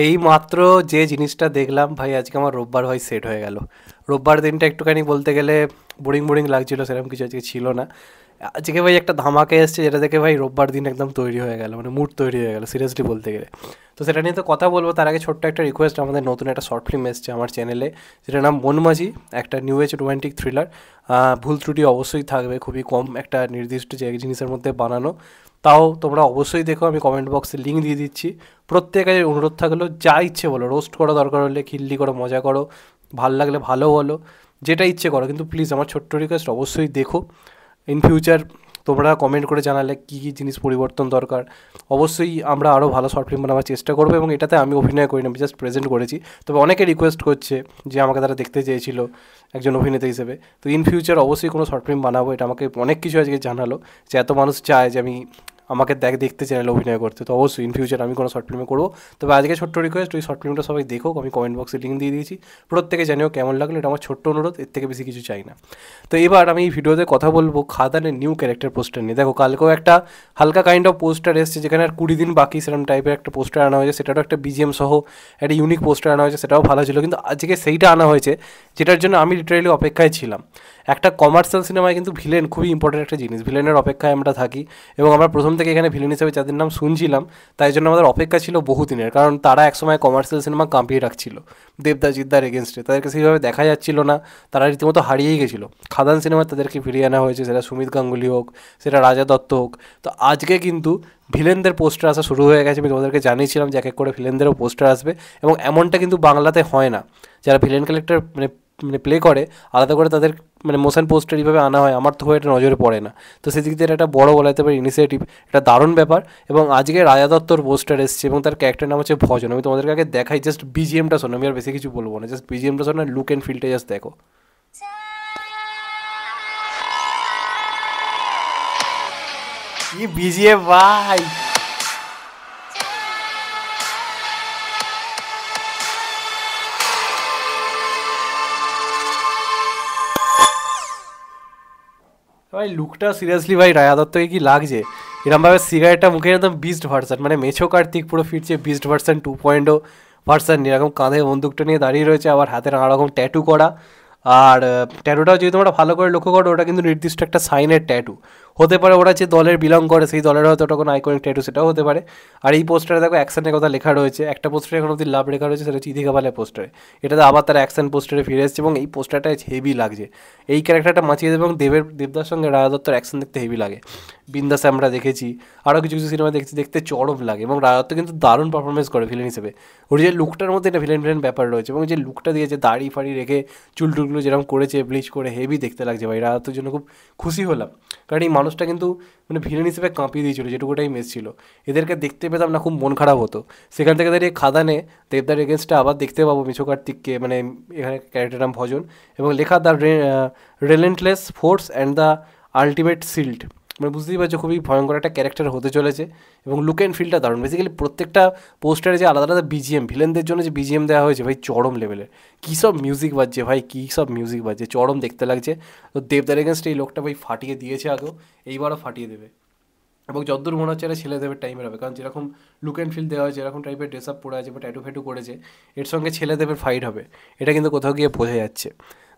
এই মাত্র যে জিনিসটা দেখলাম ভাই, আজকে আমার রোববার ভাই সেট হয়ে গেল। রোববার দিনটা একটুখানি বলতে গেলে বোরিং বোরিং লাগছিল, সেরকম কিছু আজকে ছিল না। আজকে ভাই একটা ধামাকা এসছে, যেটা দেখে ভাই রোববার দিন একদম তৈরি হয়ে গেল, মানে মুড তৈরি হয়ে গেল সিরিয়াসলি বলতে গেলে। তো সেটা নিয়ে তো কথা বলবো, তার আগে ছোট্ট একটা রিকোয়েস্ট। আমাদের নতুন একটা শর্ট ফিল্ম এসছে আমার চ্যানেলে, যেটার নাম মনমাঝি, একটা নিউ এজ রোম্যান্টিক থ্রিলার। ভুল ত্রুটি অবশ্যই থাকবে, খুবই কম একটা নির্দিষ্ট যে জিনিসের মধ্যে বানানো। তাও তোমরা অবশ্যই দেখো, আমি কমেন্ট বক্সে লিঙ্ক দিয়ে দিচ্ছি। প্রত্যেকের অনুরোধ থাকলো, যা ইচ্ছে বলো, রোস্ট করো, দরকার হলে খিল্লি করো, মজা করো, ভাল লাগলে ভালো বলো, যেটা ইচ্ছে করো, কিন্তু প্লিজ আমার ছোট্ট রিকোয়েস্ট অবশ্যই দেখো। ইন ফিউচার তোমরা কমেন্ট করে জানালে কী কী জিনিস পরিবর্তন দরকার, অবশ্যই আমরা আরও ভালো শর্ট ফিল্ম বানাবার চেষ্টা করবো। এবং এটাতে আমি অভিনয় করি না, আমি জাস্ট প্রেজেন্ট করেছি। তবে অনেকে রিকোয়েস্ট করছে যে আমাকে তারা দেখতে চেয়েছিল একজন অভিনেতা হিসেবে। তো ইন ফিউচার অবশ্যই কোনো শর্ট ফিল্ম বানাবো, এটা আমাকে অনেক কিছু আজকে জানালো, যে এত মানুষ চায় যে আমি আমাকে দেখতে চ্যানেলে অভিনয় করতে। তো অবশ্যই ইন ফিউচার আমি কোনো শর্ট ফিল্মে করবো। তবে আজকে ছোট্ট রিকোয়েস্ট, ওই শর্ট ফিল্মটা সবাই দেখো, আমি কমেন্ট বক্সে লিঙ্ক দিয়ে দিয়েছি। প্রত্যেকে জানিও কেমন লাগলো, এটা আমার ছোট্ট অনুরোধ, এর থেকে বেশি কিছু চাই না। তো এবার আমি এই ভিডিওতে কথা বলবো খাদানের নিউ ক্যারেক্টার পোস্টার নিয়ে। দেখো, কালকেও একটা হালকা কাইন্ড অফ পোস্টার এসেছে, যেখানে আর 20 দিন বাকি সেরকম টাইপের একটা পোস্টার আনা হয়েছে। সেটারও একটা বিজিএম সহ একটা ইউনিক পোস্টার আনা হয়েছে, সেটাও ভালো ছিল। কিন্তু আজকে সেইটা আনা হয়েছে যেটার জন্য আমি লিটারেলি অপেক্ষায় ছিলাম। একটা কমার্শিয়াল সিনেমায় কিন্তু ভিলেন খুবই ইম্পর্টেন্ট একটা জিনিস, ভিলেনের অপেক্ষায় আমরা থাকি। এবং আমরা প্রথম থেকে এখানে ভিলেন হিসেবে যাদের নাম শুনছিলাম, তাই জন্য আমাদের অপেক্ষা ছিল বহুদিনের, কারণ তারা একসময় কমার্শিয়াল সিনেমা কাঁপিয়ে রাখছিল দেবদাজিদ্দার এগেনস্টে। তাদেরকে সেইভাবে দেখা যাচ্ছিল না, তারা রীতিমতো হারিয়েই গেছিলো। খাদান সিনেমায় তাদেরকে ফিরিয়ে আনা হয়েছে, সেটা সুমিত গাঙ্গুলি হোক, সেটা রাজা দত্ত হোক। তো আজকে কিন্তু ভিলেনদের পোস্টার আসা শুরু হয়ে গেছে। আমি তোমাদেরকে জানিয়েছিলাম যে এক এক করে ভিলেনদেরও পোস্টার আসবে, এবং এমনটা কিন্তু বাংলাতে হয় না। যারা ভিলেন ক্যারেক্টার প্লে করে, আলাদা করে তাদের মোশন পোস্টার এইভাবে আনা হয়, আমার তো এটা নজরে পড়ে না। তো সেদিক দিয়ে একটা বড় বলা যেতে পারে ইনিশিয়েটিভ, এটা দারুণ ব্যাপার। এবং আজকে রাজা দত্তর পোস্টার এসছে, এবং তার ক্যারেক্টার নাম হচ্ছে ভজন। আমি তোমাদেরকে আগে দেখাই, জাস্ট বিজিএমটা শোনো, আমি আর বেশি কিছু বলবো না, জাস্ট বিজিএমটা শোনো, লুক অ্যান্ড ফিলটা জাস্ট দেখো। কি বিজিএম ভাই! ভাই লুকটা সিরিয়াসলি ভাই রায়া দত্তকে কি লাগছে! এরমভাবে সিগারেটটা মুখে একদম বিস্ট ভার্সান, মানে মেছো কার্তিক পুরো ফিরছে বিস্ট ভার্সান 2.0 ভার্সান। এরকম কাঁধে বন্দুকটা নিয়ে দাঁড়িয়ে রয়েছে, আবার হাতে নানা রকম ট্যাটু করা। আর ট্যাটুটাও যদি তোমরা ভালো করে লক্ষ্য করো, ওটা কিন্তু নির্দিষ্ট একটা সাইনের ট্যাটু হতে পারে। ওরা যে দলের বিলং করে, সেই দলের হয়তো ওটা কোনো আইকনিক ট্যাটু, সেটাও হতে পারে। আর এই পোস্টারে দেখো অ্যাকশনের কথা লেখা রয়েছে, একটা পোস্টারে এখন অব্দি লাভ লেখা রয়েছে, সেটা হচ্ছে ইদিকা পালের পোস্টারে। এটাতে আবার তারা অ্যাকশন পোস্টারে ফিরে এসেছে, এবং এই পোস্টারটা হেভি লাগছে। এই ক্যারেক্টারটা মাছিয়ে দেবে, এবং দেবদার সঙ্গে রাজা দত্তর অ্যাকশন দেখতে হেভি লাগে। বিন্দাস আমরা দেখেছি, আরও কিছু কিছু সিনেমা দেখছি, দেখতে চরম লাগে। এবং রাজা দত্ত কিন্তু দারুণ পারফরমেন্স করে ভিলেন হিসেবে। ওর যে লুকটার মধ্যে একটা ভিলেন ভিলেন ব্যাপার রয়েছে, এবং যে লুকটা দিয়েছে দাড়ি ফাড়ি রেখে, চুল টুলগুলো যেরকম করেছে ব্লিচ করে, হেভি দেখতে লাগছে ভাই। রাজা দত্তর জন্য খুব খুশি হলাম, কারণ এই মানুষটা কিন্তু ভিলেন হিসেবে কাঁপিয়ে দিয়েছিল, যেটুকুটাই মেস ছিল। এদেরকে দেখতে পেতাম না, খুব মন খারাপ হতো। সেখান থেকে দাঁড়িয়ে খাদানে দেবদার এগেনস্টে আবার দেখতে পাবো মিছো কার্তিককে, এখানে ক্যারেক্টার নাম ভজন, এবং লেখা the relentless force and the ultimate shield. বুঝতেই পারছো খুবই ভয়ঙ্কর একটা ক্যারেক্টার হতে চলেছে, এবং লুক অ্যান্ড ফিলটা দারুণ। বেসিক্যালি প্রত্যেকটা পোস্টারে যে আলাদা আলাদা বিজিএম, ভিলেনদের জন্য যে বিজিএম দেওয়া হয়েছে ভাই, চরম লেভেলের। কী সব মিউজিক বাজছে ভাই, কী সব মিউজিক বাজছে, চরম দেখতে লাগছে। তো দেবদার এগেনস্টে এই লোকটা ভাই ফাটিয়ে দিয়েছে আগেও, এইবারও ফাটিয়ে দেবে। এবং যতদূর মনে হচ্ছে এটা ছেলেদের টাইমের হবে, কারণ যেরকম লুক অ্যান্ড ফিল দেওয়া হয়েছে, যেরকম টাইপের ড্রেস আপ পরে আছে বা ট্যাটু ফ্যাটু করেছে, এর সঙ্গে ছেলেদের ফাইট হবে, এটা কিন্তু কোথাও গিয়ে বোঝা যাচ্ছে।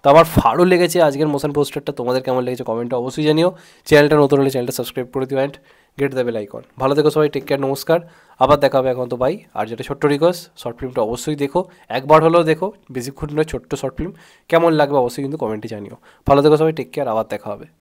তো আমার ফাড়ও লেগেছে আজকের মোশন পোস্টারটা। তোমাদের কেমন লেগেছে কমেন্টে অবশ্যই জানিও। চ্যানেলটা নতুন হলে চ্যানেলটা সাবস্ক্রাইব করে দিও, and get the bell icon. ভালো থেকো সবাই, টেক কেয়ার, নমস্কার। আবার দেখা হবে এখন তো বাই। আর যেটা ছোট্ট রিকোয়েস্ট, শর্ট ফিল্মটা অবশ্যই দেখো, একবার হলেও দেখো, বেশিক্ষণ নয়, ছোট্ট শর্ট ফিল্ম। কেমন লাগবে অবশ্যই কিন্তু কমেন্টে জানিও। ভালো থেকো সবাই, টেক কেয়ার, আবার দেখা হবে।